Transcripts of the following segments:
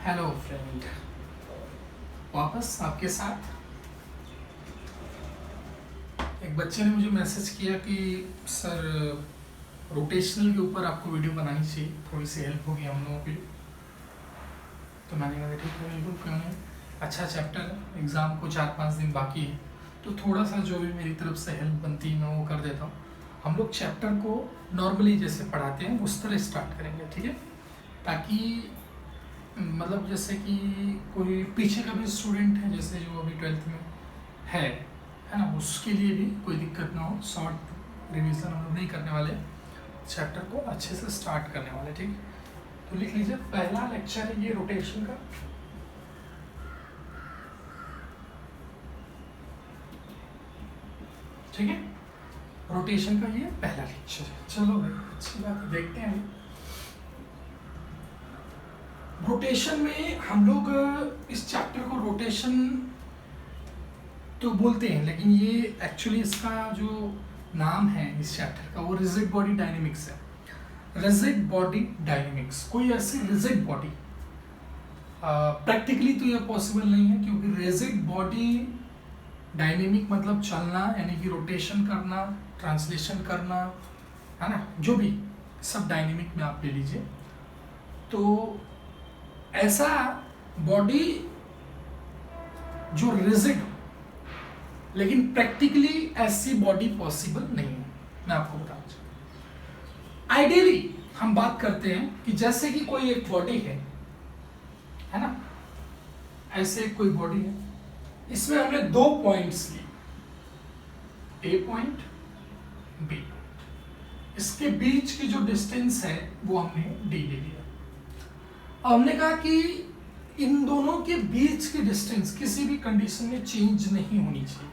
Hello friend, वापस आपके साथ। एक बच्चे ने मुझे मैसेज किया कि सर रोटेशनल के ऊपर आपको वीडियो बनानी चाहिए, थोड़ी सी हेल्प होगी हम लोगों की। तो मैंने कहा ठीक है, बिल्कुल क्यों नहीं। अच्छा चैप्टर है, एग्ज़ाम को 4-5 दिन बाकी है, तो थोड़ा सा जो भी मेरी तरफ से हेल्प बनती है मैं वो कर देता हूँ। हम लोग चैप्टर को नॉर्मली जैसे पढ़ाते हैं उस तरह स्टार्ट करेंगे, ठीक है, ताकि मतलब जैसे कि कोई पीछे का भी स्टूडेंट है, जैसे जो अभी 12th में है ना, उसके लिए भी कोई दिक्कत ना हो। शॉर्ट रिवीजन हम लोग नहीं करने वाले, चैप्टर को अच्छे से स्टार्ट करने वाले, ठीक। तो लिख लीजिए, पहला लेक्चर है ये रोटेशन का। ठीक है, रोटेशन का ये पहला लेक्चर है। चलो भाई, अच्छी बात है, देखते हैं। रोटेशन में हम लोग इस चैप्टर को रोटेशन तो बोलते हैं, लेकिन ये एक्चुअली इसका जो नाम है इस चैप्टर का वो रिजिड बॉडी डायनेमिक्स है। रिजिड बॉडी डायनेमिक्स, कोई ऐसी रिजिड बॉडी प्रैक्टिकली तो ये पॉसिबल नहीं है, क्योंकि रिजिड बॉडी डायनेमिक मतलब चलना, यानी कि रोटेशन करना, ट्रांसलेशन करना, है ना, जो भी सब डायनेमिक में आप ले लीजिए। तो ऐसा बॉडी जो रिजिड हो, लेकिन प्रैक्टिकली ऐसी बॉडी पॉसिबल नहीं है। मैं आपको बताना चाहूँ, आइडियली हम बात करते हैं कि जैसे कि कोई एक बॉडी है ना, ऐसे कोई बॉडी है, इसमें हमने 2 पॉइंट्स लिए, ए पॉइंट, बी पॉइंट। इसके बीच की जो डिस्टेंस है वो हमने डी ले लिया। अब हमने कहा कि इन दोनों के बीच की डिस्टेंस किसी भी कंडीशन में चेंज नहीं होनी चाहिए।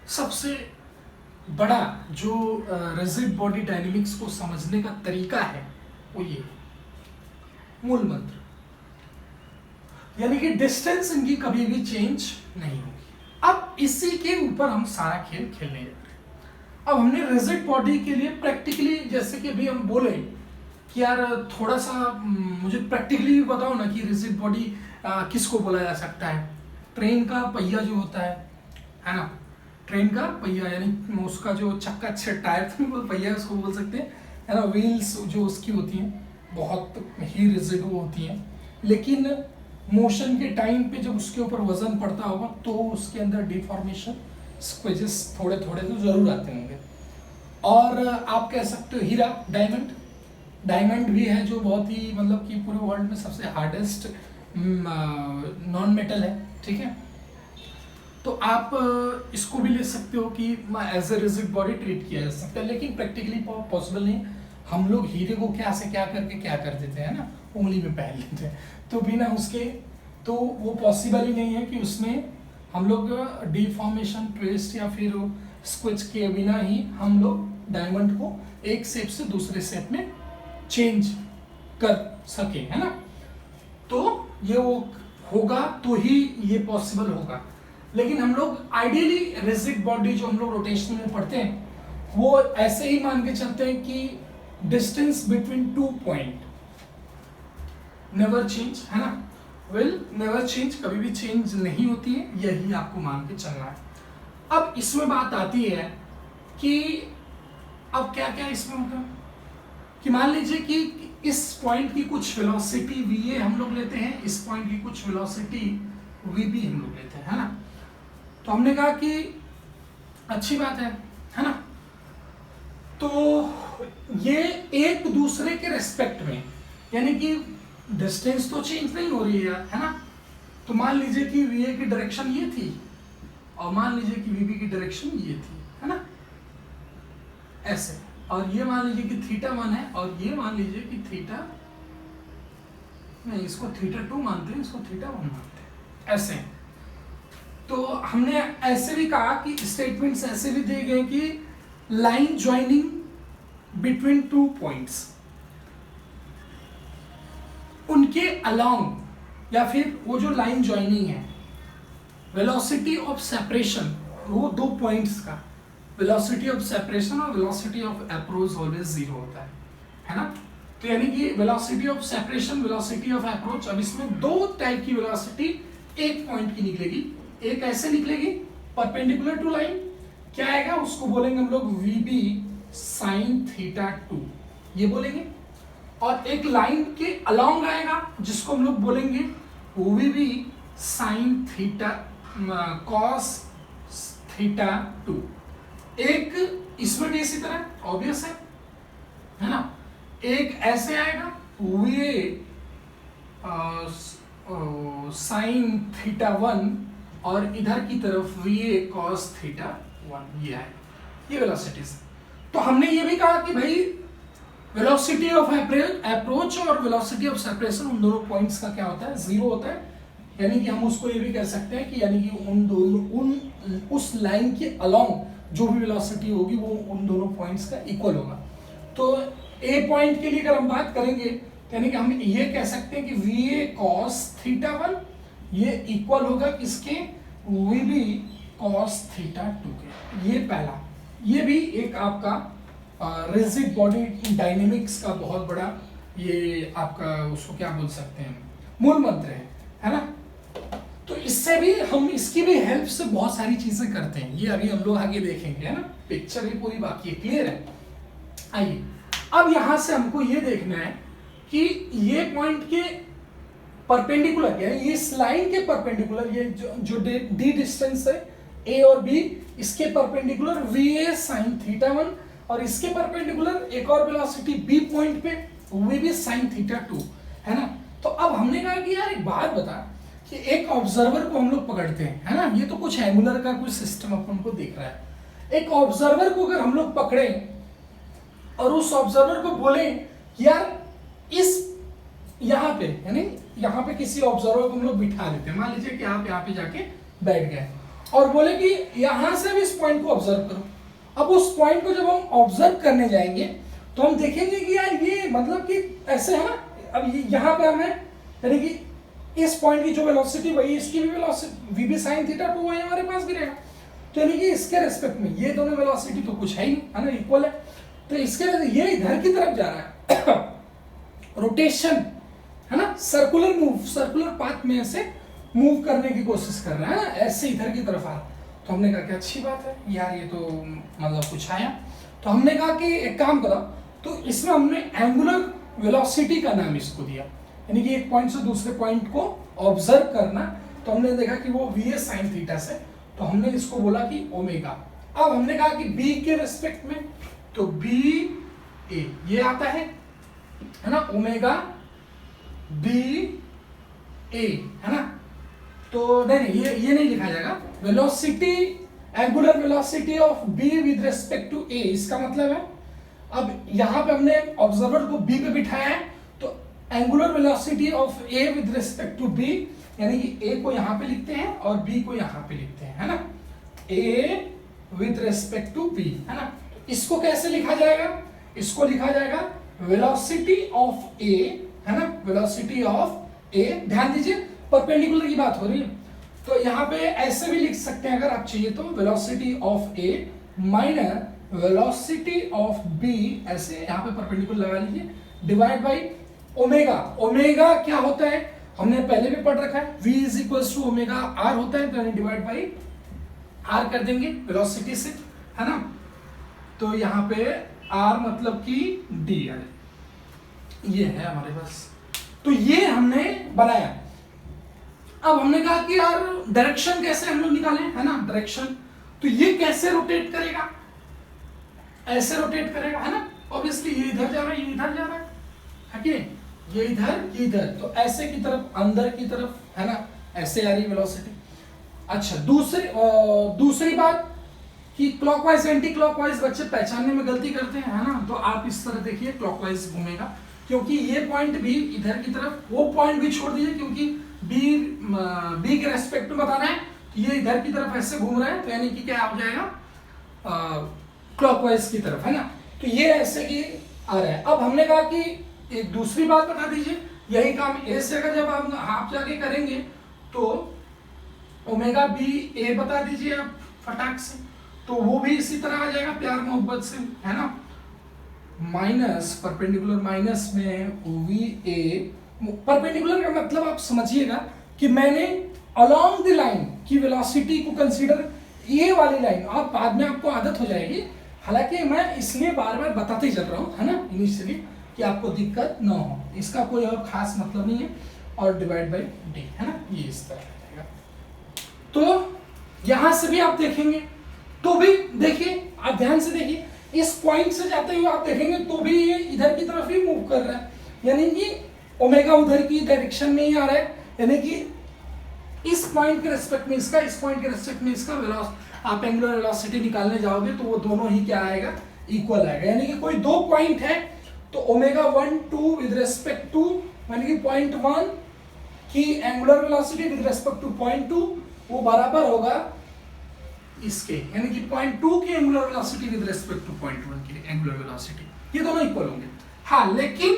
सबसे बड़ा जो रिजिड बॉडी डायनेमिक्स को समझने का तरीका है वो ये मूल मंत्र, यानी कि डिस्टेंस इनकी कभी भी चेंज नहीं होगी। अब इसी के ऊपर हम सारा खेल खेलने जा रहे हैं। अब हमने रिजिड बॉडी के लिए प्रैक्टिकली, जैसे कि अभी हम बोले कि यार थोड़ा सा मुझे प्रैक्टिकली भी बताओ ना कि रिजिड बॉडी किसको बोला जा सकता है। ट्रेन का पहिया जो होता है ना, ट्रेन का पहिया, यानी उसका जो चक्का, अच्छे टायर तो नहीं, पहिया उसको बोल सकते हैं, है ना। व्हील्स जो उसकी होती हैं बहुत ही रिजिड होती हैं, लेकिन मोशन के टाइम पे जब उसके ऊपर वजन पड़ता होगा तो उसके अंदर डिफॉर्मेशन, स्क्वेजेस थोड़े थोड़े तो जरूर आते होंगे। और आप कह सकते हो हीरा, डायमंड भी है जो बहुत ही, मतलब कि पूरे वर्ल्ड में सबसे हार्डेस्ट नॉन मेटल है, ठीक है। तो आप इसको भी ले सकते हो कि as a rigid body treat किया जा सकता है, लेकिन प्रैक्टिकली पॉसिबल नहीं। हम लोग हीरे को क्या से क्या करके क्या कर देते हैं ना, उंगली में पहन लेते हैं, तो बिना उसके तो वो पॉसिबल ही नहीं है कि उसमें हम लोग डिफॉर्मेशन, ट्विस्ट या फिर स्क्विच के बिना ही हम लोग डायमंड को एक शेप से दूसरे शेप में चेंज कर सके, है ना। तो ये वो होगा तो ही ये पॉसिबल होगा। लेकिन हम लोग आइडियली रिजिड बॉडी जो हम लोग रोटेशन में पढ़ते हैं वो ऐसे ही मान के चलते हैं कि distance between 2 point never change, है ना, विल नेवर चेंज, कभी भी चेंज नहीं होती है, यही आपको मान के चलना है। अब इसमें बात आती है कि अब क्या क्या इसमें होगा कि मान लीजिए कि इस पॉइंट की कुछ वेलोसिटी वीए हम लोग लेते हैं, इस पॉइंट की कुछ वेलोसिटी वीबी हम लोग लेते हैं, है ना। तो हमने कहा कि अच्छी बात है ना। तो ये एक दूसरे के रेस्पेक्ट में, यानी कि डिस्टेंस तो चेंज नहीं हो रही है ना। तो मान लीजिए कि वीए की डायरेक्शन ये थी और मान लीजिए कि वीबी की डायरेक्शन ये थी, है ना, ऐसे। और ये मान लीजिए कि θ1 है और ये मान लीजिए कि थीटा नहीं, इसको θ2 मानते हैं, इसको θ1 मानते हैं, ऐसे। तो हमने ऐसे भी कहा कि स्टेटमेंट्स ऐसे भी दिए गए कि लाइन ज्वाइनिंग बिटवीन 2 पॉइंट्स, उनके अलोंग या फिर वो जो लाइन ज्वाइनिंग है, वेलोसिटी ऑफ सेपरेशन, वो 2 पॉइंट्स का वेलोसिटी ऑफ सेपरेशन और वेलोसिटी ऑफ अप्रोच ऑलवेज 0 होता है ना। तो यानी कि velocity of separation, velocity of approach, अब इसमें दो टाइप की वेलोसिटी एक पॉइंट की निकलेगी। एक ऐसे निकलेगी परपेंडिकुलर टू लाइन, क्या आएगा उसको बोलेंगे हम लोग वीबी साइन थीटा 2, ये बोलेंगे। और एक लाइन के अलोंग आएगा जिसको हम लोग बोलेंगे वीबी साइन थीटा कॉस थीटा 2। एक इसमें भी इसी तरह ऑब्वियस है ना। एक ऐसे आएगा वी साइन थीटा 1 और इधर की तरफ वी कॉस थीटा 1, ये आएगा। ये वेलोसिटीज। तो हमने ये भी कहा कि भाई वेलोसिटी ऑफ अप्रोच और वेलोसिटी ऑफ सेपरेशन, उन दोनों पॉइंट्स का क्या होता है, जीरो होता है। यानी कि हम उसको ये भी कह सकते हैं कि यानी कि उन दोनों उस लाइन के अलोंग जो भी वेलोसिटी होगी वो उन दोनों पॉइंट्स का इक्वल होगा। तो ए पॉइंट के लिए अगर हम बात करेंगे तो यानी कि हम ये कह सकते हैं कि वी ए कॉस थीटा 1 ये इक्वल होगा किसके, वी बी कॉस थीटा 2 के। ये पहला, ये भी एक आपका रिजिड बॉडी डायनेमिक्स का बहुत बड़ा ये आपका उसको क्या बोल सकते हैं मूल मंत्र है ना। तो इससे भी हम इसकी भी हेल्प से बहुत सारी चीजें करते हैं, ये अभी हम लोग आगे देखेंगे है ना। पिक्चर भी पूरी बाकी है, क्लियर है। आइए अब यहां से हमको ये देखना है कि ये पॉइंट के परपेंडिकुलर क्या है, ये इस लाइन के परपेंडिकुलर ये जो डी डिस्टेंस है ए और बी, इसके perpendicular V A sine theta 1 और इसके परपेंडिकुलर एक और वेलोसिटी बी पॉइंट पे वी बी साइन थीटा 2 है ना। तो अब हमने कहा कि यार एक बात बता कि एक ऑब्जर्वर को हम लोग पकड़ते हैं है ना, ये तो कुछ एंगुलर का कुछ सिस्टम अपन को दिख रहा है। एक ऑब्जर्वर को अगर हम लोग पकड़े और उस ऑब्जर्वर को बोले कि यार इस यहाँ पे यानी यहाँ पे किसी ऑब्जर्वर को हम लोग बिठा देते हैं, मान लीजिए कि आप यहाँ पे जाके बैठ गए और बोले कि यहां से भी इस पॉइंट को ऑब्जर्व करो। अब उस पॉइंट को जब हम ऑब्जर्व करने जाएंगे तो हम देखेंगे कि यार ये मतलब कि ऐसे है ना। अब यहाँ पे हमें यानी कि इस पॉइंट की जो वेलोसिटी वही इसकी भी velocity v B sine theta 2 वही हमारे पास गिरेगा। तो यानी कि इसके रेस्पेक्ट में ये दोनों वेलोसिटी तो कुछ है ही है ना, इक्वल है। तो इसके ये इधर की तरफ जा रहा है रोटेशन है ना, सर्कुलर मूव, सर्कुलर पाथ में ऐसे मूव करने की कोशिश कर रहा है ना, ऐसे इधर की तरफ आ। तो हमने कहा कि अच्छी बात है यार, ये तो मतलब कुछ आया। तो हमने कहा कि एक काम करो, तो इसमें हमने एंगुलर वेलोसिटी का नाम इसको दिया, यानी कि एक पॉइंट से दूसरे पॉइंट को ऑब्जर्व करना। तो हमने देखा कि वो वी एस साइन थीटा से, तो हमने इसको बोला कि ओमेगा। अब हमने कहा कि बी के रेस्पेक्ट में, तो बी ए ये आता है ना, ओमेगा बी ए है ना। तो नहीं ये नहीं लिखा जाएगा, velocity angular velocity of B with respect to A, इसका मतलब है अब यहां पे हमने ऑब्जर्वर को बी पे बिठाया है, तो angular velocity of A with respect to B, यानी कि ए को यहां पे लिखते हैं और बी को यहां पे लिखते हैं है ना, A with respect to B है ना। इसको कैसे लिखा जाएगा, इसको लिखा जाएगा वेलोसिटी ऑफ ए है ना, वेलोसिटी ऑफ ए। ध्यान दीजिए परपेंडिकुलर की बात हो रही है, तो यहाँ पे ऐसे भी लिख सकते हैं अगर आप चाहिए तो, velocity of A minus velocity of B, ऐसे यहाँ पे परपेंडिकुलर लगा लीजिए, डिवाइड बाई ओमेगा। ओमेगा क्या होता है हमने पहले भी पढ़ रखा है, v is equals to omega r होता है, तो डिवाइड बाई आर कर देंगे वेलोसिटी से है ना। तो यहाँ पे आर मतलब कि डी है, ये है हमारे पास। तो ये हमने बनाया। अब हमने कहा कि यार डायरेक्शन कैसे हम लोग निकालें है ना, डायरेक्शन तो ये कैसे रोटेट करेगा, ऐसे रोटेट करेगा है ना। ऑब्वियसली ये इधर जा रहा है, ये इधर जा रहा है कि नहीं, ये इधर ये इधर, तो ऐसे की तरफ अंदर की तरफ है ना, ऐसे आ रही वेलोसिटी। अच्छा दूसरी बात कि क्लॉकवाइज एंटी क्लॉकवाइज बच्चे पहचानने में गलती करते हैं है ना। तो आप इस तरह देखिए क्लॉकवाइज घूमेगा, क्योंकि ये पॉइंट भी इधर की तरफ, वो पॉइंट भी छोड़ दीजिए क्योंकि बी के रेस्पेक्ट में बताना है, तो ये इधर की तरफ ऐसे घूम रहा है, तो यानी कि क्या हो जाएगा क्लॉकवाइज की तरफ है ना। तो ये ऐसे की आ रहा है। अब हमने कहा कि एक दूसरी बात बता दीजिए, यही काम ए से अगर जब आप जाके करेंगे तो ओमेगा बी ए बता दीजिए आप फटाक से, तो वो भी इसी तरह आ जाएगा प्यार मोहब्बत से है ना। माइनस परपेंडिकुलर माइनस में वी ए, परपेंडिकुलर का मतलब आप समझिएगा कि मैंने अलोंग द लाइन की वेलोसिटी को कंसीडर, ये वाली लाइन आप बाद में आपको आदत हो जाएगी, हालांकि मैं इसलिए बार बार बताते चल रहा हूँ, है ना, इनिशियली, कि आपको दिक्कत ना हो, इसका कोई और खास मतलब नहीं है। और डिवाइड बाई डी, है ना, ये इस तरह रहेगा। तो यहां से भी आप देखेंगे तो भी देखिए, आप ध्यान से देखिए, इस पॉइंट से जाते हुए आप देखेंगे तो भी ये इधर की तरफ ही मूव कर रहा है, यानी कि ओमेगा उधर की डायरेक्शन में ही आ रहा है, यानी कि इस पॉइंट के रेस्पेक्ट में इसका, इस पॉइंट के रेस्पेक्ट में इसका आप एंगुलर वेलोसिटी निकालने जाओगे तो वो दोनों ही क्या आएगा, इक्वल आएगा। यानी कि कोई दो पॉइंट है तो ओमेगा 1 2 विद रेस्पेक्ट टू, यानी कि पॉइंट 1 की angular velocity with respect two point 2 वो बराबर होगा इसके, यानी कि पॉइंट 2 की angular velocity with respect two point 1 की एंगुलर वेलोसिटी, ये दोनों इक्वल होंगे। हाँ, लेकिन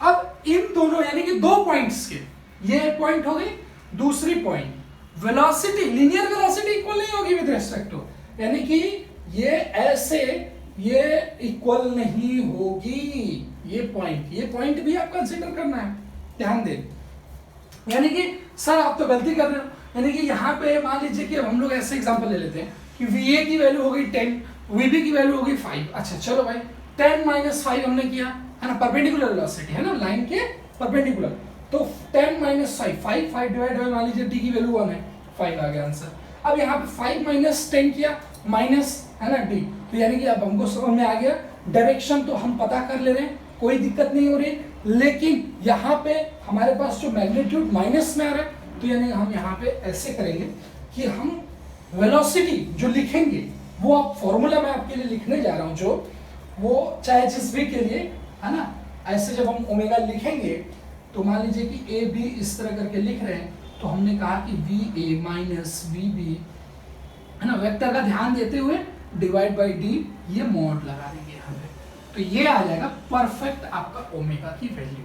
अब इन दोनों यानी कि दो पॉइंट्स के, ये एक पॉइंट हो गई, दूसरी point, velocity, linear velocity equal नहीं होगी विद रेस्पेक्ट टू, यानी कि ये ऐसे ये इक्वल नहीं होगी, ये पॉइंट भी आप कंसीडर करना है, ध्यान दें। यानी कि सर आप तो गलती कर रहे हो, यानी कि यहाँ पे मान लीजिए कि अब हम लोग ऐसे एग्जांपल ले लेते हैं कि VA की वैल्यू हो गई 10, VB की वैल्यू हो गई 5। अच्छा चलो भाई, 10 - 5 हमने किया, है ना, परपेंडिकुलर वेलोसिटी है ना, लाइन के परपेंडिकुलर, तो 10 - 5 5 डिवाइड बाय, मान लीजिए डी की वैल्यू 1 है, 5 आ गया आंसर। अब यहाँ पे 5 - 10 किया, माइनस, है ना, डी, तो यानी कि अब हमको समझ में आ गया, डायरेक्शन तो हम पता कर ले रहे हैं, कोई दिक्कत नहीं हो रही, लेकिन यहाँ पे हमारे पास जो मैग्नीट्यूड माइनस में आ रहा है, तो यानी हम यहाँ पे ऐसे करेंगे कि हम वेलोसिटी जो लिखेंगे वो आप फॉर्मूला मैं आपके लिए लिखने जा रहा हूँ, जो वो चाहे जिस भी के लिए, है ना, ऐसे जब हम ओमेगा लिखेंगे तो मान लीजिए कि ए बी इस तरह करके लिख रहे हैं, तो हमने कहा कि V A minus V B, है ना, वेक्टर का ध्यान देते हुए डिवाइड बाई डी, ये मॉड लगा देंगे यहाँ पे, तो ये आ जाएगा परफेक्ट आपका ओमेगा की वैल्यू।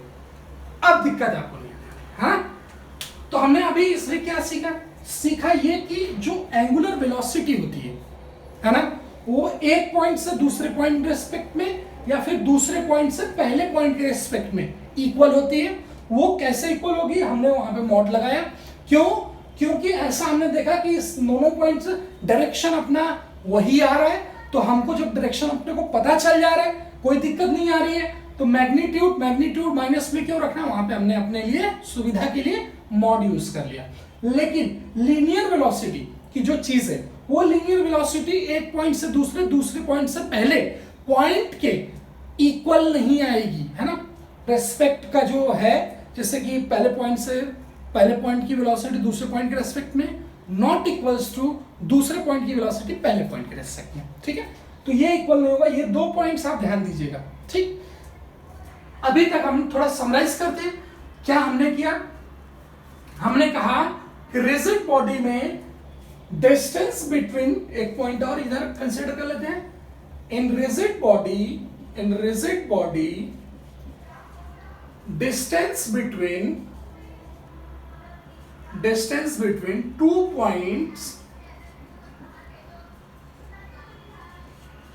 अब दिक्कत आपको नहीं आएगी, हाँ। तो हमने अभी इसमें क्या सीखा ये कि जो एंगुलर वेलोसिटी होती है ना, वो एक पॉइंट से दूसरे पॉइंट के रेस्पेक्ट में या फिर दूसरे पॉइंट से पहले पॉइंट के रेस्पेक्ट में इक्वल होती है। वो कैसे इक्वल होगी, हमने वहां पे मॉड लगाया, क्यों, क्योंकि ऐसा हमने देखा कि इस दोनों पॉइंट से डायरेक्शन अपना वही आ रहा है, तो हमको जब डायरेक्शन अपने को पता चल जा रहा है, कोई दिक्कत नहीं आ रही है, तो मैग्नीट्यूड माइनस में क्यों रखना, वहां पे हमने अपने लिए सुविधा के लिए मॉड यूज कर लिया। लेकिन लीनियर वेलोसिटी की जो चीज है, वो लीनियर वेलोसिटी एक पॉइंट से दूसरे पॉइंट से पहले पॉइंट के इक्वल नहीं आएगी, है ना, रेस्पेक्ट का जो है, जैसे कि पहले पॉइंट की वेलोसिटी दूसरे पॉइंट के रेस्पेक्ट में नॉट इक्वल्स टू दूसरे पॉइंट की वेलोसिटी पहले पॉइंट के रेस्पेक्ट में, ठीक है, तो ये इक्वल नहीं होगा। ये दो पॉइंट्स आप ध्यान दीजिएगा, ठीक। अभी तक हम थोड़ा समराइज करते हैं, क्या हमने किया, हमने कहा कि रिजिड बॉडी में डिस्टेंस बिटवीन, एक पॉइंट और इधर कंसीडर कर लेते हैं, in rigid body distance between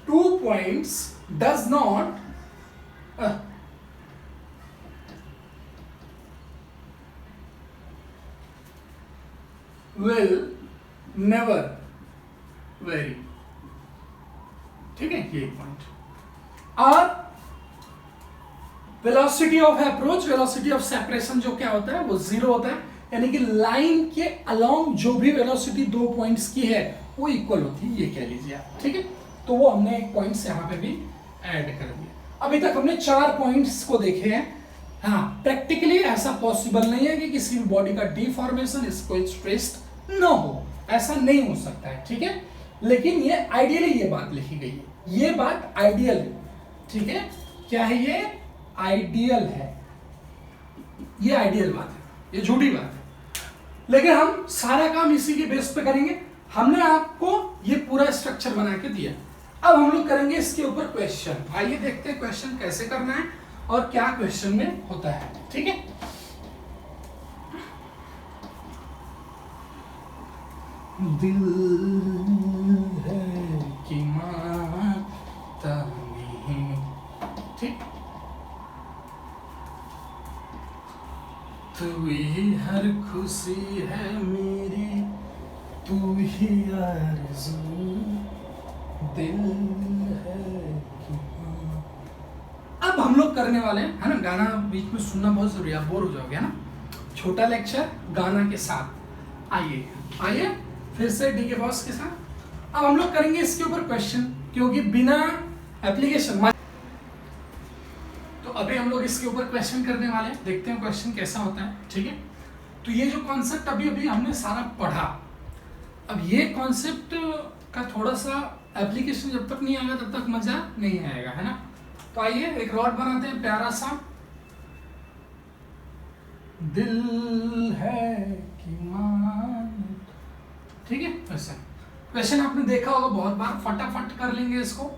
2 points does not will never vary, ठीक है, ये पॉइंट। और velocity of approach, velocity of separation जो क्या होता है, वो 0 होता है, यानी कि लाइन के अलोंग जो भी वेलोसिटी दो पॉइंट्स की है वो इक्वल होती है, ये कह लीजिए आप, ठीक है। तो वो हमने एक पॉइंट्स यहाँ पे भी ऐड कर दिया। अभी तक हमने 4 पॉइंट्स को देखे हैं। हाँ, प्रैक्टिकली ऐसा पॉसिबल नहीं है कि किसी भी बॉडी का डिफॉर्मेशन इसको स्ट्रेस्ड न हो, ऐसा नहीं हो सकता है, ठीक है, लेकिन ये आइडियली ये बात लिखी गई है, ये बात आइडियल है, ठीक है, क्या है ये, आइडियल है, ये आइडियल बात है, ये झूठी बात है, लेकिन हम सारा काम इसी के बेस पे करेंगे। हमने आपको ये पूरा स्ट्रक्चर बना के दिया, अब हम लोग करेंगे इसके ऊपर क्वेश्चन। आइए देखते हैं क्वेश्चन कैसे करना है और क्या क्वेश्चन में होता है, ठीक है। दिल है कि माता नहीं तू ही हर खुशी है मेरी, तू ही आरज़ू दिल है कि हाँ। अब हम लोग करने वाले हैं, है ना, गाना बीच में सुनना बहुत जरूरी है, आप बोर हो जाओगे, है ना। छोटा लेक्चर गाना के साथ। आइए आइए फिर से डी के बॉस के साथ। अब हम लोग करेंगे इसके ऊपर क्वेश्चन, क्योंकि बिना एप्लीकेशन, तो अभी हम लोग इसके ऊपर क्वेश्चन करने वाले हैं। देखते हैं क्वेश्चन कैसा होता है, ठीक है। तो ये जो कॉन्सेप्ट अभी अभी हमने सारा पढ़ा, अब ये कॉन्सेप्ट का थोड़ा सा एप्लीकेशन जब तक नहीं आएगा तब तक मजा नहीं आएगा, है ना। तो आइए एक रॉड बनाते हैं प्यारा सा। दिल है कि मान, ठीक है। वैसे क्वेश्चन आपने देखा होगा बहुत बार, फटाफट कर लेंगे इसको।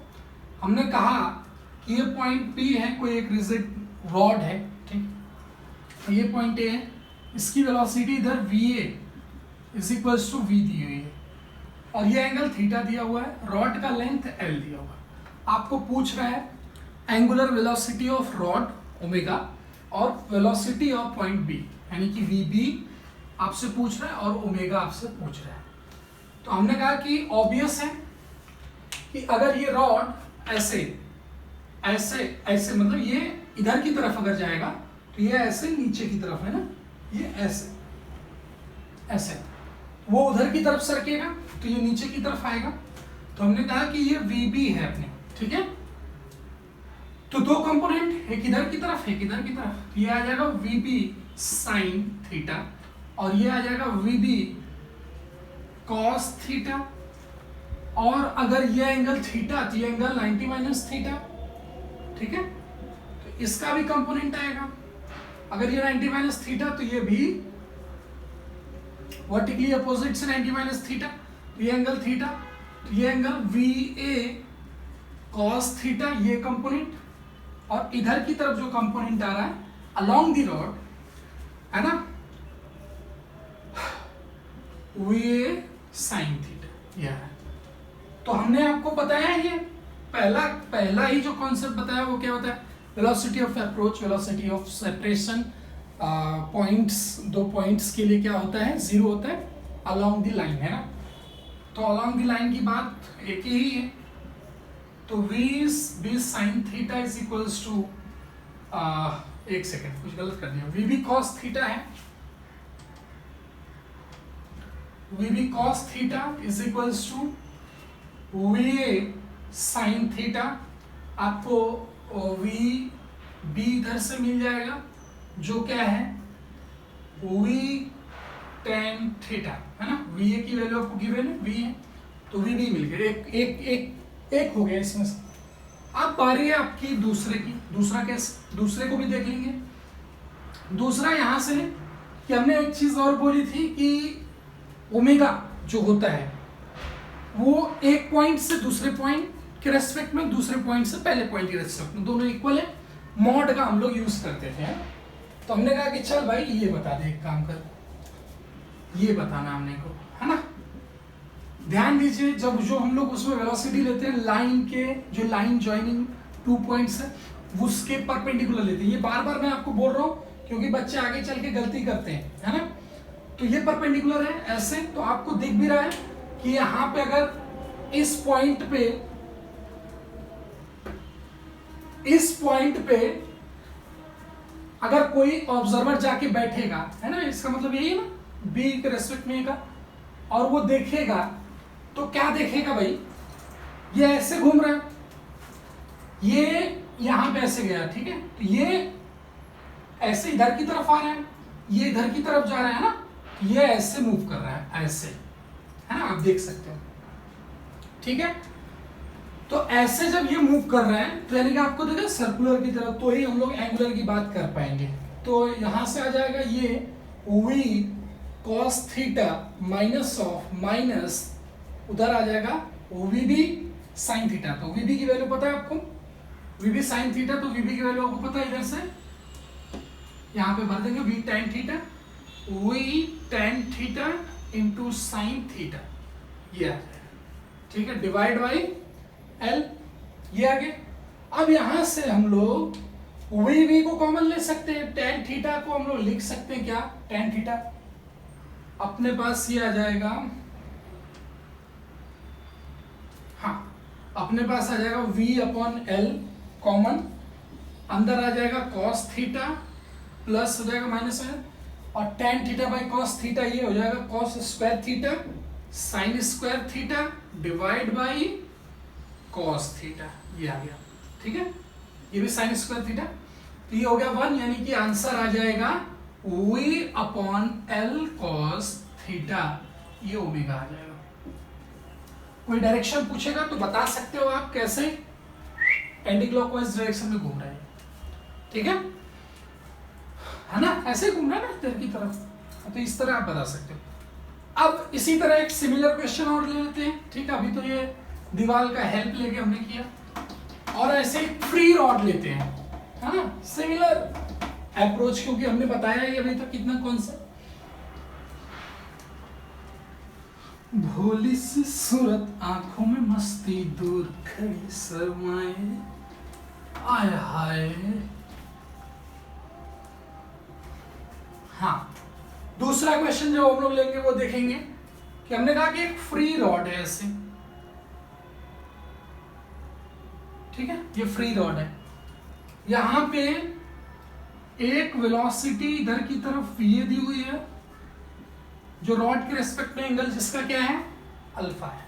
हमने कहा कि ये पॉइंट P है, कोई एक रिजिड रॉड है, ठीक। ये पॉइंट A है, इसकी वेलोसिटी इधर VA is equals to V दी हुई है, और ये एंगल थीटा दिया हुआ है, रॉड का लेंथ L दिया हुआ है। आपको पूछ रहा है angular velocity of rod omega और वेलोसिटी ऑफ पॉइंट B, यानी कि VB आपसे पूछ रहा है और ओमेगा आपसे पूछ रहा है। तो हमने कहा कि ऑब्वियस है कि अगर ये रॉड ऐसे ऐसे ऐसे, मतलब ये इधर की तरफ अगर जाएगा तो ये ऐसे नीचे की तरफ, है ना, ये ऐसे ऐसे, वो उधर की तरफ सरकेगा तो ये नीचे की तरफ आएगा। तो हमने कहा कि ये VB है अपने, ठीक है। तो दो कंपोनेंट, एक इधर की तरफ एक इधर की तरफ, ये आ जाएगा VB साइन थीटा और ये आ जाएगा VB कॉस थीटा। और अगर ये एंगल थीटा तो ये एंगल 90 माइनस थीटा, ठीक है। तो इसका भी कंपोनेंट आएगा, अगर ये 90 माइनस थीटा तो ये भी वर्टिकली अपोजिट से 90 माइनस थीटा, तो ये एंगल थीटा, तो ये एंगल VA कॉस थीटा, ये कंपोनेंट। और इधर की तरफ जो कंपोनेंट आ रहा है अलोंग द रॉड, है ना, VA साइन थीटा, यह है। तो हमने आपको बताया ये पहला ही जो कॉन्सेप्ट बताया वो क्या होता है, velocity of approach, velocity of separation, points, दो पॉइंट्स के लिए क्या होता है, जीरो होता है अलोंग द लाइन, है ना। तो अलोंग द लाइन की बात एक ही है। तो V sine theta is equals to, एक सेकेंड कुछ गलत कर दिया, VB कॉस थीटा है, VB cos theta is equals to VA sine theta. आपको VB इधर से मिल जाएगा जो क्या है V tan थीटा, है ना। VA की वैल्यू आपको गिवन है V है, तो VB मिल गया, एक हो गया इसमें से। अब बारी है आपकी दूसरे की। दूसरा कैसे, दूसरे को भी देख लेंगे। दूसरा यहां से कि हमने एक चीज और बोली थी कि ओमेगा जो होता है वो एक पॉइंट से दूसरे पॉइंट के रेस्पेक्ट में, दूसरे पॉइंट से पहले पॉइंट के रेस्पेक्ट में, दोनों इक्वल है। मॉड का हम लोग यूज करते थे। तो हमने कहा कि चल भाई ये बता दे, एक काम कर, ये बताना हमने को, है ना। ध्यान दीजिए, जब जो हम लोग उसमें वेलोसिटी लेते हैं लाइन के, जो लाइन ज्वाइनिंग टू पॉइंट्स है उसके परपेंडिकुलर लेते हैं। ये बार बार मैं आपको बोल रहा हूँ क्योंकि बच्चे आगे चल के गलती करते हैं, है ना। तो ये परपेंडिकुलर है ऐसे, तो आपको दिख भी रहा है कि यहां पे अगर इस पॉइंट पे अगर कोई ऑब्जर्वर जाके बैठेगा, है ना, इसका मतलब यही है ना, बी के रेस्पेक्ट में का, और वो देखेगा तो क्या देखेगा भाई, ये ऐसे घूम रहा है, ये यहां पे ऐसे गया, ठीक है, तो ये ऐसे इधर की तरफ आ रहा है, ये इधर की तरफ जा रहा है ना, ये ऐसे मूव कर रहा है, ऐसे, है ना, आप देख सकते हो, ठीक है। तो ऐसे जब ये मूव कर रहा है तो यानी कि आपको देखा सर्कुलर की तरफ, तो ही हम लोग एंगुलर की बात कर पाएंगे। तो यहां से आ जाएगा ये V cos थीटा माइनस उधर आ जाएगा VB sin थीटा। तो VB की वैल्यू पता है आपको, VB sin थीटा, तो VB की वैल्यू आपको पता है, इधर से यहां पे भर देंगे V tan theta, V tan theta into sine theta, ये आ जाएगा, ठीक है, डिवाइड बाई L, ये आगे। अब यहां से हम लोग वी को कॉमन ले सकते हैं, टेन थीटा को हम लोग लिख सकते हैं क्या, टेन थीटा अपने पास ये आ जाएगा, हाँ अपने पास आ जाएगा v अपॉन एल कॉमन, अंदर आ जाएगा cos थीटा प्लस हो जाएगा माइनस में, और tan theta by cos theta ये हो जाएगा cos square theta sin square theta divide by cos theta, ये आ गया, ठीक है, ये भी sin स्क्वायर थीटा, तो ये हो गया 1, यानी कि आंसर आ जाएगा v upon L cos theta, ये ओमेगा आ जाएगा। कोई डायरेक्शन पूछेगा तो बता सकते हो आप कैसे एंटी क्लॉकवाइज डायरेक्शन में घूम रहे हैं, ठीक है ना, ऐसे घूम रहा है ना इधर की तरफ, तो इस तरह आप बता सकते हो। अब इसी तरह एक सिमिलर क्वेश्चन और ले लेते हैं, ठीक है, अभी तो ये दीवार का हेल्प लेके हमने किया, और ऐसे फ्री रॉड लेते हैं, है ना, सिमिलर अप्रोच, क्योंकि हमने बताया ही अभी तक कितना कॉन्सेप्ट। भोली सी सूरत आंखों में मस्ती दूर खड़ी शर्माए, आय हाय। हाँ, दूसरा क्वेश्चन जो हम लोग लेंगे वो देखेंगे कि हमने कहा कि एक फ्री रॉड है ऐसे, ठीक है, ये फ्री रॉड है, यहां पे एक वेलोसिटी इधर की तरफ ये दी हुई है, जो रॉड के रेस्पेक्ट में एंगल जिसका क्या है, अल्फा है,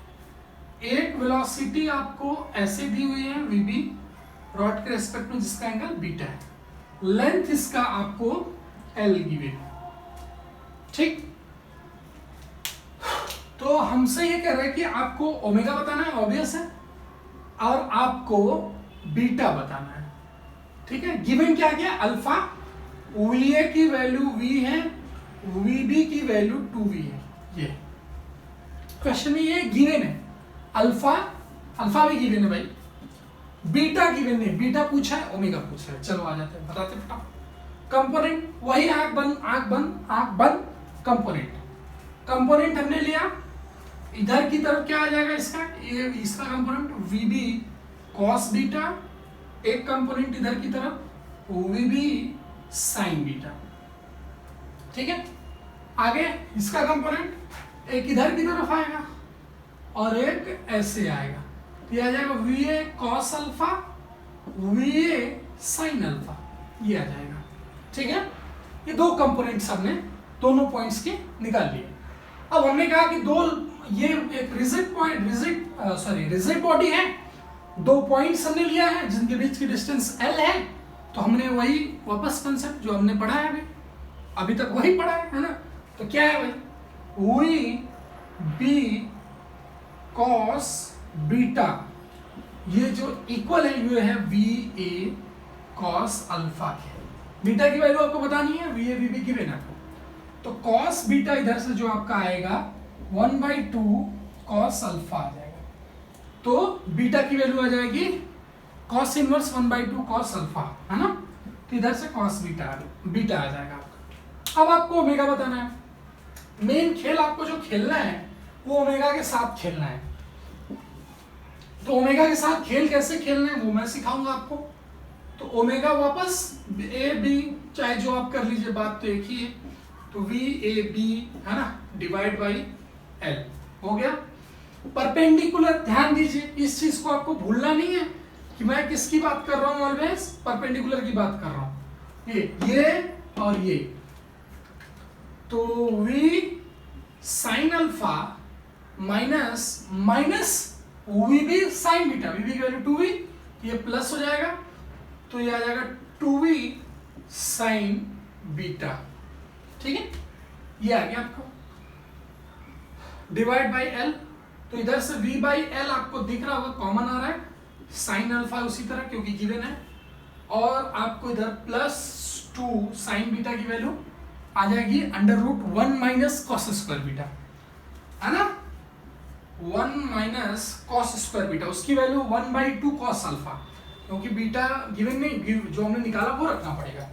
एक वेलोसिटी आपको ऐसे दी हुई है वीबी रॉड के रेस्पेक्ट में जिसका एंगल बीटा है, लेंथ इसका आपको एल गिवन, ठीक। तो हमसे ये कह रहा है कि आपको ओमेगा बताना है, ऑब्वियस है, और आपको बीटा बताना है, ठीक है। गिवन क्या क्या, अल्फा, वी ए की वैल्यू वी है, वीबी की वैल्यू 2v है, ये क्वेश्चन में ये गिवन है, अल्फा भी गिवन है भाई, बीटा गिवन है, बीटा पूछा है, ओमेगा पूछा है, चलो आ जाते हैं, बताते फटाफट। कंपोनेंट वही आंख बंद कंपोनेंट हमने लिया, इधर की तरफ क्या आ जाएगा इसका, ये इसका कंपोनेंट वीबी कॉस बीटा, एक कंपोनेंट इधर की तरफ वीबी साइन बीटा, ठीक है। आगे इसका कंपोनेंट एक इधर की तरफ आएगा और एक ऐसे आएगा, ये आ जाएगा V A cos alpha V A sine alpha, ये आ जाएगा, ठीक है। ये दो कंपोनेंट्स हमने दोनों पॉइंट्स के निकाल लिए। अब हमने कहा कि दो, ये एक रिजिड बॉडी है, दो पॉइंट्स हमने लिया है जिनके बीच की डिस्टेंस एल है, तो हमने वही वापस कंसेप्ट जो हमने पढ़ा है अभी तक वही पढ़ा है ना। तो क्या है भाई, वी बी कॉस बीटा, ये जो इक्वल है ये है वी ए कॉस अल्फा के, बीटा की वैल्यू आपको बतानी है, वी ए वी बी की वैल्यू, तो कॉस बीटा इधर से जो आपका आएगा 1/2 कॉस अल्फा आ जाएगा, तो बीटा की वैल्यू आ जाएगी कॉस इनवर्स 1/2 कॉस अल्फा, है ना, तो इधर से कॉस बीटा आ जाएगा आपका। अब आपको ओमेगा बताना है, मेन खेल आपको जो खेलना है वो ओमेगा के साथ खेलना है। तो ओमेगा के साथ खेल कैसे खेलना है वो मैं सिखाऊंगा आपको। तो ओमेगा वापस ए बी, चाहे जो आप कर लीजिए, बात तो एक ही है, तो वी ए बी है ना, डिवाइड बाई एल हो गया। परपेंडिकुलर, ध्यान दीजिए इस चीज को आपको भूलना नहीं है कि मैं किसकी बात कर रहा हूं, ऑलवेज परपेंडिकुलर की बात कर रहा हूं, ये और ये, तो v sine alpha minus V B sine beta, V B की वैल्यू 2v, ये प्लस हो जाएगा, तो ये आ जाएगा 2v साइन बीटा, ठीक है, ये आ गया आपको, डिवाइड बाई एल, तो इधर से v बाई एल आपको दिख रहा होगा, कॉमन आ रहा है, साइन अल्फा उसी तरह क्योंकि गिवन है, और आपको इधर प्लस 2 साइन बीटा की वैल्यू आ जाएगी √1 माइनस कॉस स्क्वायर बीटा, है ना, 1 माइनस कॉस स्क्वायर बीटा, उसकी वैल्यू 1/2 कॉस अल्फा, क्योंकि बीटा गिवन नहीं, जो हमने निकाला वो रखना पड़ेगा,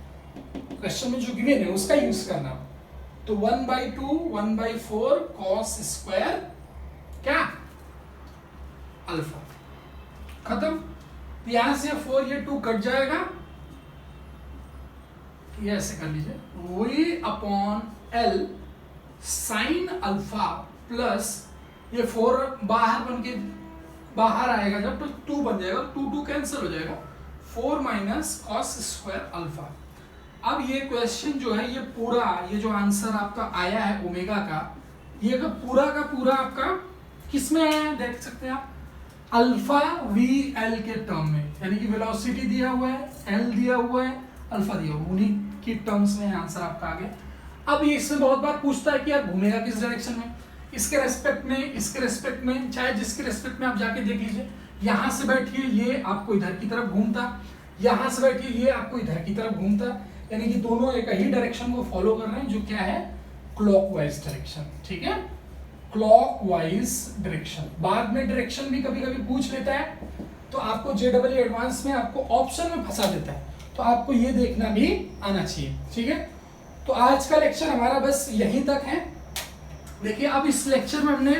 क्वेश्चन में जो गिवन है उसका यूज करना, तो 1/2 1/4 कॉस स्क्वायर क्या अल्फा, खत्म। यहां से 4 ये 2 कट जाएगा, ये ऐसे कर लीजिए, V upon L sine alpha plus ये 4 बाहर बन के बाहर आएगा जब तो 2 बन जाएगा, 2 कैंसिल हो जाएगा, 4 माइनस कॉस स्क्वायर अल्फा। अब ये क्वेश्चन जो है ये पूरा ये जो आंसर आपका आया है ओमेगा का, ये का पूरा आपका किस में आया है देख सकते हैं आप, अल्फा वी एल के टर्म में, यानी कि वेलोसिटी दिया हुआ है, एल दिया हुआ है, अल्फा दिया हुआ, उन्हीं की टर्म्स में आंसर आपका आ गया। अब ये इससे बहुत बार पूछता है कि यार घूमेगा किस डायरेक्शन में, इसके रेस्पेक्ट में, इसके रेस्पेक्ट में, चाहे जिसके रेस्पेक्ट में आप जाके देख लीजिए। यहां से बैठिए ये आपको इधर की तरफ घूमता, यहां से बैठिए ये आपको इधर की तरफ घूमता, यानी कि दोनों एक ही डायरेक्शन को फॉलो कर रहे हैं जो क्या है, क्लॉकवाइज डायरेक्शन। ठीक है, क्लॉकवाइज डायरेक्शन। बाद में डायरेक्शन भी कभी कभी पूछ लेता है तो आपको JEE एडवांस में आपको ऑप्शन में फंसा देता है, तो आपको ये देखना भी आना चाहिए। ठीक है, तो आज का लेक्चर हमारा बस यहीं तक है। देखिए अब इस लेक्चर में हमने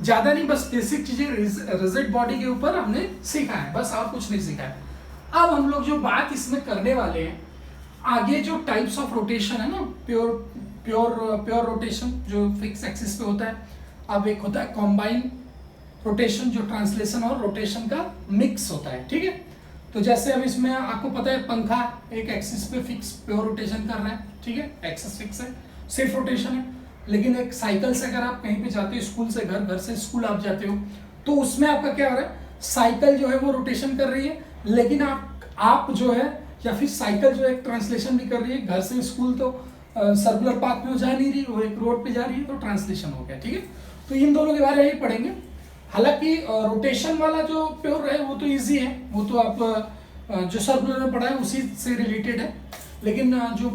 ज्यादा नहीं, बस बेसिक चीजें रिजिड बॉडी के ऊपर हमने सीखा है, बस और कुछ नहीं सीखा है। अब हम लोग जो बात इसमें करने वाले हैं, आगे जो टाइप्स ऑफ रोटेशन है ना, प्योर रोटेशन जो फिक्स एक्सिस पे होता है, अब एक होता है कॉम्बाइन रोटेशन जो ट्रांसलेशन और रोटेशन का मिक्स होता है। ठीक है, तो जैसे अब इसमें आपको पता है पंखा एक एक्सिस पे फिक्स प्योर रोटेशन कर रहा है, ठीक है, एक्सिस फिक्स है, सिर्फ रोटेशन है। लेकिन एक साइकिल से अगर आप कहीं पे जाते हो, स्कूल से घर, घर से स्कूल आप जाते हो, तो उसमें आपका क्या हो रहा है, साइकिल जो है वो रोटेशन कर रही है, लेकिन आप जो है, या फिर साइकिल जो है ट्रांसलेशन भी कर रही है, घर से स्कूल तो सर्कुलर पाथ में जा नहीं रही, वो एक रोड पे जा रही है, तो ट्रांसलेशन हो गया। ठीक है, तो इन दोनों के बारे में ही पढ़ेंगे। हालांकि रोटेशन वाला जो प्योर है वो तो इजी है, वो तो आप जो सर्कुलर में पढ़ा है उसी से रिलेटेड है, लेकिन जो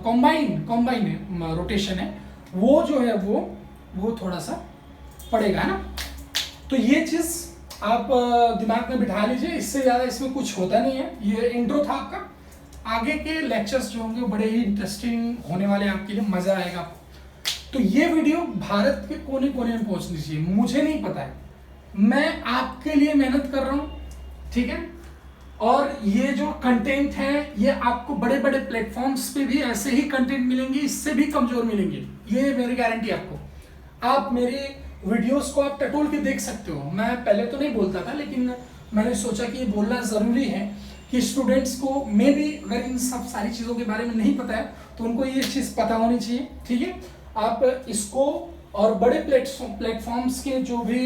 कॉम्बाइन है रोटेशन है, वो जो है वो थोड़ा सा पड़ेगा ना। तो ये चीज आप दिमाग में बिठा लीजिए, इससे ज्यादा इसमें कुछ होता नहीं है। ये इंट्रो था आपका, आगे के लेक्चर्स जो होंगे बड़े ही इंटरेस्टिंग होने वाले, आपके लिए मजा आएगा आपको। तो ये वीडियो भारत के कोने कोने में पहुंचनी चाहिए, मुझे नहीं पता है, मैं आपके लिए मेहनत कर रहा हूं। ठीक है, और ये जो कंटेंट है ये आपको बड़े बड़े प्लेटफॉर्म्स पे भी ऐसे ही कंटेंट मिलेंगे, इससे भी कमजोर मिलेंगे, ये मेरी गारंटी आपको। आप मेरे वीडियोस को आप टटोल के देख सकते हो। मैं पहले तो नहीं बोलता था, लेकिन मैंने सोचा कि ये बोलना जरूरी है कि स्टूडेंट्स को मे भी अगर इन सब सारी चीज़ों के बारे में नहीं पता है तो उनको ये चीज़ पता होनी चाहिए। ठीक है, आप इसको और बड़े प्लेटफॉर्म्स के जो भी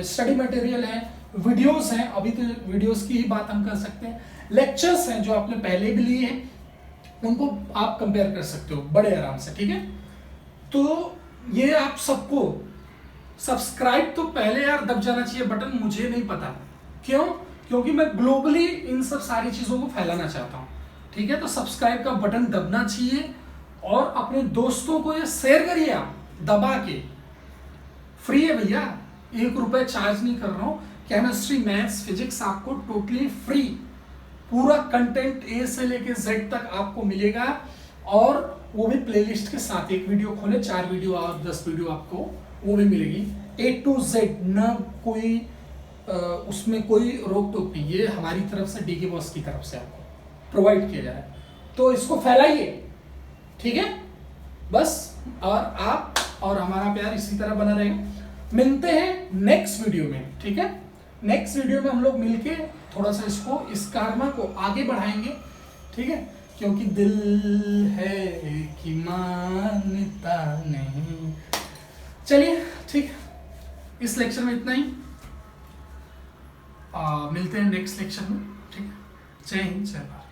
स्टडी मटेरियल है, वीडियोस हैं, अभी तो वीडियोस की ही बात हम कर सकते हैं, लेक्चर्स हैं जो आपने पहले भी लिए हैं, उनको आप कंपेयर कर सकते हो बड़े आराम से। ठीक है, तो ये आप सबको सब्सक्राइब तो पहले यार दब जाना चाहिए बटन, मुझे नहीं पता क्यों, क्योंकि मैं ग्लोबली इन सब सारी चीज़ों को फैलाना चाहता हूँ। ठीक है, तो सब्सक्राइब का बटन दबना चाहिए और अपने दोस्तों को ये शेयर करिए आप दबा के। फ्री है भैया, 1 रुपए चार्ज नहीं कर रहा हूँ। केमिस्ट्री, मैथ्स, फिजिक्स आपको टोटली फ्री, पूरा कंटेंट ए से लेके जेड तक आपको मिलेगा, और वो भी प्लेलिस्ट के साथ। एक वीडियो खोले 4 वीडियो और 10 वीडियो आपको वो भी मिलेगी, A to Z, ना कोई उसमें कोई रोक टोक नहीं, ये हमारी तरफ से डीके बॉस की तरफ से आपको प्रोवाइड किया जा रहा है। तो इसको फैलाइए, ठीक है, बस, और आप और हमारा प्यार इसी तरह बना रहेगा। मिलते हैं नेक्स्ट वीडियो में। ठीक है, नेक्स्ट वीडियो में हम लोग मिलके थोड़ा सा इस कार्मा को आगे बढ़ाएंगे। ठीक है, क्योंकि दिल है कि मानता नहीं। चलिए ठीक, इस लेक्चर में इतना ही, मिलते हैं नेक्स्ट लेक्चर में। ठीक है, जय हिंद, जय भारत।